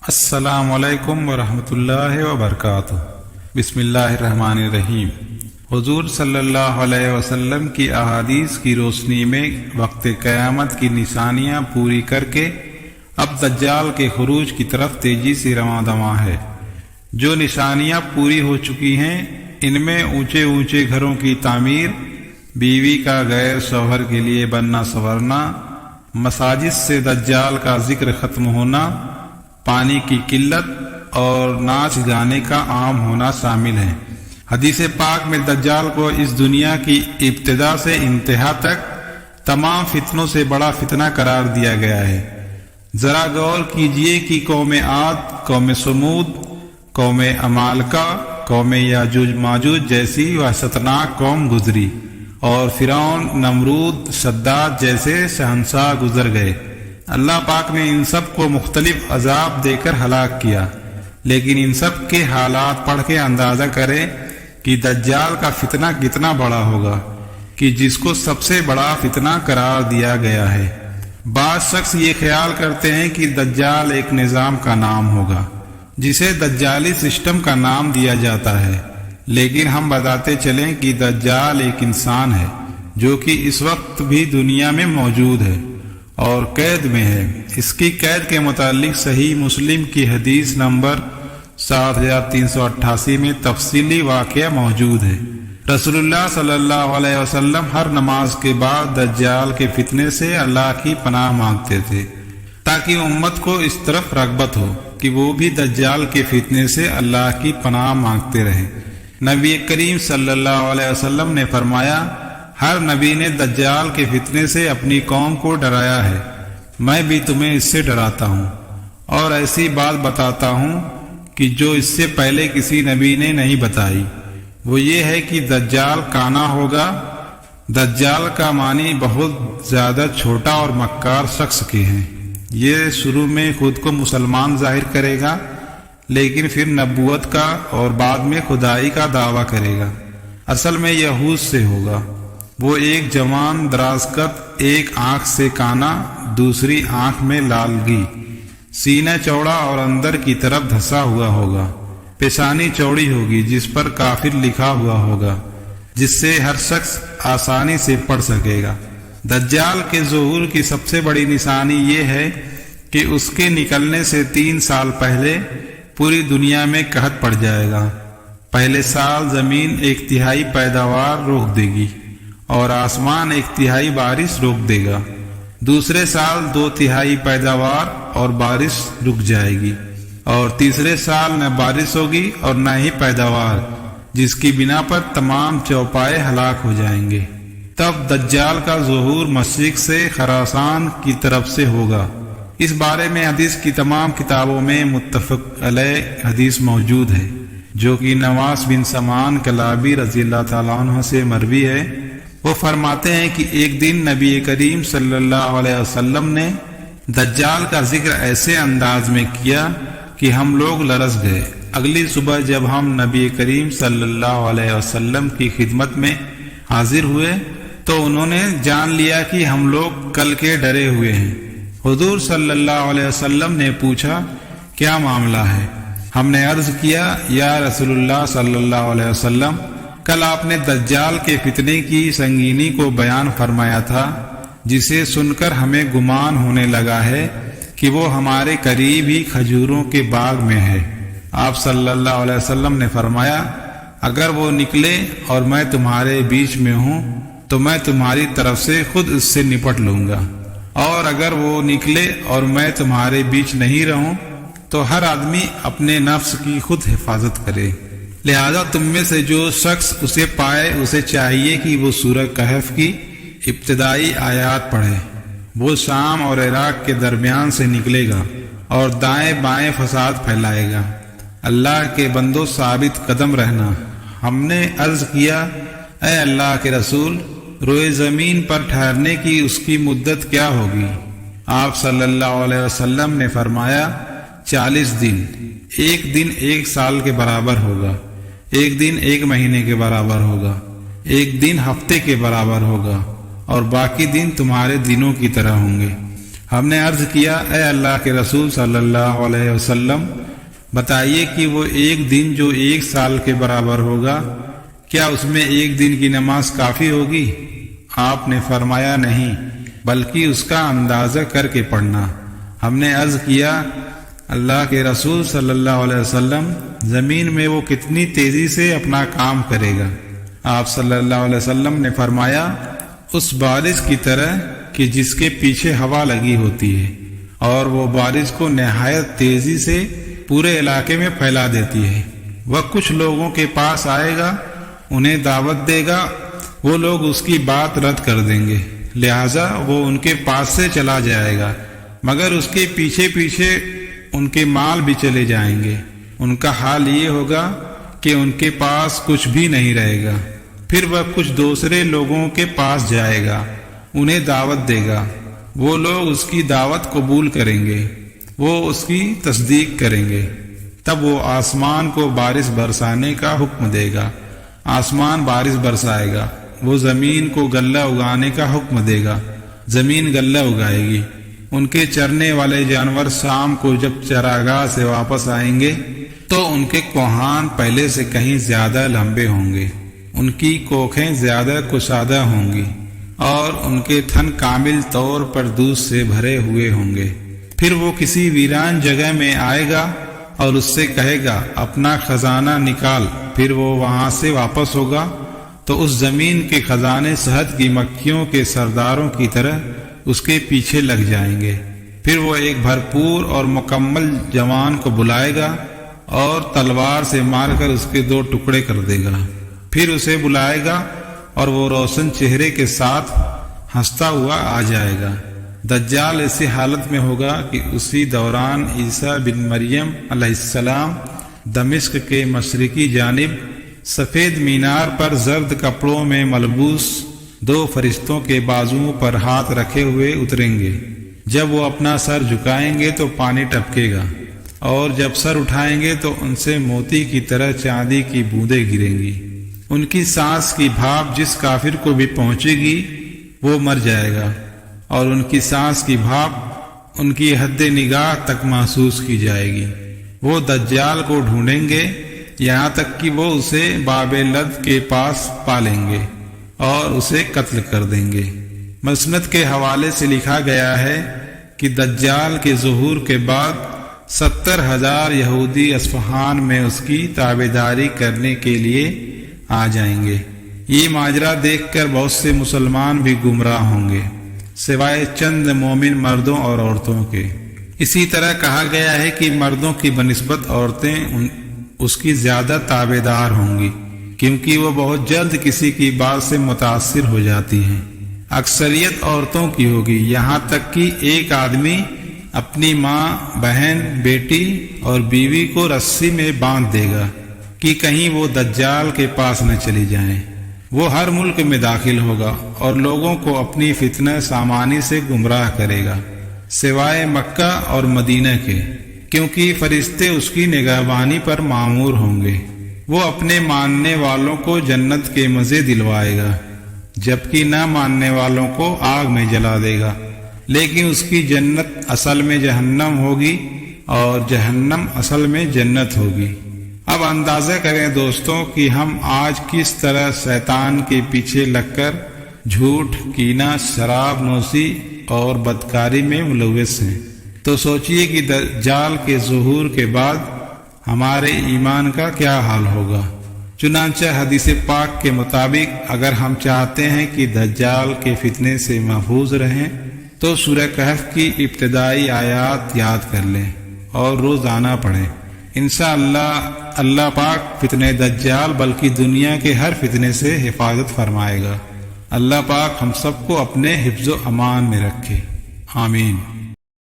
السلام علیکم ورحمۃ اللہ وبرکاتہ۔ بسم اللہ الرحمن الرحیم۔ حضور صلی اللہ علیہ وسلم کی احادیث کی روشنی میں وقت قیامت کی نشانیاں پوری کر کے اب دجال کے خروج کی طرف تیزی سے رواں دواں ہے۔ جو نشانیاں پوری ہو چکی ہیں ان میں اونچے اونچے گھروں کی تعمیر، بیوی کا غیر شوہر کے لیے بننا سنورنا، مساجد سے دجال کا ذکر ختم ہونا، پانی کی قلت اور ناچ گانے کا عام ہونا شامل ہے۔ حدیث پاک میں دجال کو اس دنیا کی ابتدا سے انتہا تک تمام فتنوں سے بڑا فتنہ قرار دیا گیا ہے۔ ذرا غور کیجئے کہ قوم عاد، قوم سمود، قوم عمالقہ، قوم یاجوج ماجوج جیسی وحشتناک قوم گزری اور فرعون، نمرود، شداد جیسے شہنشاہ گزر گئے۔ اللہ پاک نے ان سب کو مختلف عذاب دے کر ہلاک کیا، لیکن ان سب کے حالات پڑھ کے اندازہ کریں کہ دجال کا فتنہ کتنا بڑا ہوگا، کہ جس کو سب سے بڑا فتنہ قرار دیا گیا ہے۔ بعض شخص یہ خیال کرتے ہیں کہ دجال ایک نظام کا نام ہوگا جسے دجالی سسٹم کا نام دیا جاتا ہے، لیکن ہم بتاتے چلیں کہ دجال ایک انسان ہے جو کہ اس وقت بھی دنیا میں موجود ہے اور قید میں ہے۔ اس کی قید کے متعلق صحیح مسلم کی حدیث نمبر 7388 میں تفصیلی واقعہ موجود ہے۔ رسول اللہ صلی اللہ علیہ وسلم ہر نماز کے بعد دجال کے فتنے سے اللہ کی پناہ مانگتے تھے تاکہ امت کو اس طرف رغبت ہو کہ وہ بھی دجال کے فتنے سے اللہ کی پناہ مانگتے رہیں۔ نبی کریم صلی اللہ علیہ وسلم نے فرمایا، ہر نبی نے دجال کے فتنے سے اپنی قوم کو ڈرایا ہے، میں بھی تمہیں اس سے ڈراتا ہوں اور ایسی بات بتاتا ہوں کہ جو اس سے پہلے کسی نبی نے نہیں بتائی۔ وہ یہ ہے کہ دجال کانا ہوگا۔ دجال کا معنی بہت زیادہ چھوٹا اور مکار شخص کے ہیں۔ یہ شروع میں خود کو مسلمان ظاہر کرے گا، لیکن پھر نبوت کا اور بعد میں خدائی کا دعویٰ کرے گا۔ اصل میں یہود سے ہوگا۔ وہ ایک جوان دراز قد، ایک آنکھ سے کانا، دوسری آنکھ میں لالگی، سینہ چوڑا اور اندر کی طرف دھسا ہوا ہوگا، پیشانی چوڑی ہوگی جس پر کافر لکھا ہوا ہوگا، جس سے ہر شخص آسانی سے پڑھ سکے گا۔ دجال کے ظہور کی سب سے بڑی نشانی یہ ہے کہ اس کے نکلنے سے 3 سال پہلے پوری دنیا میں قحط پڑ جائے گا۔ پہلے سال زمین 1/3 پیداوار روک دے گی اور آسمان 1/3 بارش روک دے گا۔ دوسرے سال 2/3 پیداوار اور بارش رک جائے گی، اور تیسرے سال نہ بارش ہوگی اور نہ ہی پیداوار، جس کی بنا پر تمام چوپائے ہلاک ہو جائیں گے۔ تب دجال کا ظہور مشرق سے خراسان کی طرف سے ہوگا۔ اس بارے میں حدیث کی تمام کتابوں میں متفق علیہ حدیث موجود ہے، جو کہ نواس بن سمان کلابی رضی اللہ تعالیٰ عنہ سے مروی ہے۔ وہ فرماتے ہیں کہ ایک دن نبی کریم صلی اللہ علیہ وسلم نے دجال کا ذکر ایسے انداز میں کیا کہ ہم لوگ لرز گئے۔ اگلی صبح جب ہم نبی کریم صلی اللہ علیہ وسلم کی خدمت میں حاضر ہوئے تو انہوں نے جان لیا کہ ہم لوگ کل کے ڈرے ہوئے ہیں۔ حضور صلی اللہ علیہ وسلم نے پوچھا، کیا معاملہ ہے؟ ہم نے عرض کیا، یا رسول اللہ صلی اللہ علیہ وسلم، کل آپ نے دجال کے فتنے کی سنگینی کو بیان فرمایا تھا، جسے سن کر ہمیں گمان ہونے لگا ہے کہ وہ ہمارے قریب ہی کھجوروں کے باغ میں ہے۔ آپ صلی اللہ علیہ وسلم نے فرمایا، اگر وہ نکلے اور میں تمہارے بیچ میں ہوں تو میں تمہاری طرف سے خود اس سے نپٹ لوں گا، اور اگر وہ نکلے اور میں تمہارے بیچ نہیں رہوں تو ہر آدمی اپنے نفس کی خود حفاظت کرے۔ لہذا تم میں سے جو شخص اسے پائے اسے چاہیے کہ وہ سورہ کہف کی ابتدائی آیات پڑھے۔ وہ شام اور عراق کے درمیان سے نکلے گا اور دائیں بائیں فساد پھیلائے گا۔ اللہ کے بندوں ثابت قدم رہنا۔ ہم نے عرض کیا، اے اللہ کے رسول، روئے زمین پر ٹھہرنے کی اس کی مدت کیا ہوگی؟ آپ صلی اللہ علیہ وسلم نے فرمایا، 40 دن۔ ایک دن 1 سال کے برابر ہوگا، ایک دن 1 مہینے کے برابر ہوگا، ایک دن ہفتے کے برابر ہوگا، اور باقی دن تمہارے دنوں کی طرح ہوں گے۔ ہم نے عرض کیا اے اللہ کے رسول صلی اللہ علیہ وسلم بتائیے کہ وہ ایک دن جو 1 سال کے برابر ہوگا کیا اس میں ایک دن کی نماز کافی ہوگی؟ آپ نے فرمایا نہیں بلکہ اس کا اندازہ کر کے پڑھنا۔ ہم نے عرض کیا اللہ کے رسول صلی اللہ علیہ وسلم زمین میں وہ کتنی تیزی سے اپنا کام کرے گا؟ آپ صلی اللہ علیہ وسلم نے فرمایا اس بارش کی طرح کہ جس کے پیچھے ہوا لگی ہوتی ہے اور وہ بارش کو نہایت تیزی سے پورے علاقے میں پھیلا دیتی ہے۔ وہ کچھ لوگوں کے پاس آئے گا، انہیں دعوت دے گا، وہ لوگ اس کی بات رد کر دیں گے، لہذا وہ ان کے پاس سے چلا جائے گا، مگر اس کے پیچھے پیچھے ان کے مال بھی چلے جائیں گے۔ ان کا حال یہ ہوگا کہ ان کے پاس کچھ بھی نہیں رہے گا۔ پھر وہ کچھ دوسرے لوگوں کے پاس جائے گا، انہیں دعوت دے گا، وہ لوگ اس کی دعوت قبول کریں گے، وہ اس کی تصدیق کریں گے، تب وہ آسمان کو بارش برسانے کا حکم دے گا، آسمان بارش برسائے گا، وہ زمین کو غلہ اگانے کا حکم دے گا، زمین غلہ اگائے گی۔ ان کے چرنے والے جانور شام کو جب چراگاہ سے واپس آئیں گے تو ان کے کوہان پہلے سے کہیں زیادہ لمبے ہوں گے، ان کی کوکھیں زیادہ کشادہ ہوں گی اور ان کے تھن کامل طور پر دودھ سے بھرے ہوئے ہوں گے۔ پھر وہ کسی ویران جگہ میں آئے گا اور اس سے کہے گا اپنا خزانہ نکال، پھر وہ وہاں سے واپس ہوگا تو اس زمین کے خزانے شہد کی مکھیوں کے سرداروں کی طرح اس کے پیچھے لگ جائیں گے۔ پھر وہ ایک بھرپور اور مکمل جوان کو بلائے گا اور تلوار سے مار کر اس کے 2 ٹکڑے کر دے گا۔ پھر اسے بلائے گا اور وہ روشن چہرے کے ساتھ ہنستا ہوا آ جائے گا۔ دجال ایسی حالت میں ہوگا کہ اسی دوران عیسیٰ بن مریم علیہ السلام دمشق کے مشرقی جانب سفید مینار پر زرد کپڑوں میں ملبوس 2 فرشتوں کے بازوؤں پر ہاتھ رکھے ہوئے اتریں گے۔ جب وہ اپنا سر جھکائیں گے تو پانی ٹپکے گا اور جب سر اٹھائیں گے تو ان سے موتی کی طرح چاندی کی بوندیں گریں گی۔ ان کی سانس کی بھاپ جس کافر کو بھی پہنچے گی وہ مر جائے گا، اور ان کی سانس کی بھاپ ان کی حد نگاہ تک محسوس کی جائے گی۔ وہ دجال کو ڈھونڈیں گے یہاں تک کہ وہ اسے باب لد کے پاس پالیں گے اور اسے قتل کر دیں گے۔ مسند کے حوالے سے لکھا گیا ہے کہ دجال کے ظہور کے بعد 70,000 یہودی اصفہان میں اس کی تابعداری کرنے کے لیے آ جائیں گے۔ یہ ماجرا دیکھ کر بہت سے مسلمان بھی گمراہ ہوں گے سوائے چند مومن مردوں اور عورتوں کے۔ اسی طرح کہا گیا ہے کہ مردوں کی بنسبت عورتیں اس کی زیادہ تابعدار ہوں گی، کیونکہ وہ بہت جلد کسی کی بات سے متاثر ہو جاتی ہیں۔ اکثریت عورتوں کی ہوگی، یہاں تک کہ ایک آدمی اپنی ماں، بہن، بیٹی اور بیوی کو رسی میں باندھ دے گا کہ کہیں وہ دجال کے پاس نہ چلی جائیں۔ وہ ہر ملک میں داخل ہوگا اور لوگوں کو اپنی فتنہ سامانی سے گمراہ کرے گا سوائے مکہ اور مدینہ کے، کیونکہ فرشتے اس کی نگہبانی پر مامور ہوں گے۔ وہ اپنے ماننے والوں کو جنت کے مزے دلوائے گا، جبکہ نہ ماننے والوں کو آگ میں جلا دے گا، لیکن اس کی جنت اصل میں جہنم ہوگی اور جہنم اصل میں جنت ہوگی۔ اب اندازہ کریں دوستوں کہ ہم آج کس طرح شیطان کے پیچھے لگ کر جھوٹ، کینہ، شراب نوشی اور بدکاری میں ملوث ہیں، تو سوچئے کہ دجال کے ظہور کے بعد ہمارے ایمان کا کیا حال ہوگا۔ چنانچہ حدیث پاک کے مطابق اگر ہم چاہتے ہیں کہ دجال کے فتنے سے محفوظ رہیں تو سورہ کہف کی ابتدائی آیات یاد کر لیں اور روزانہ پڑھیں۔ انشاءاللہ اللہ پاک فتنہ دجال بلکہ دنیا کے ہر فتنے سے حفاظت فرمائے گا۔ اللہ پاک ہم سب کو اپنے حفظ و امان میں رکھے، آمین۔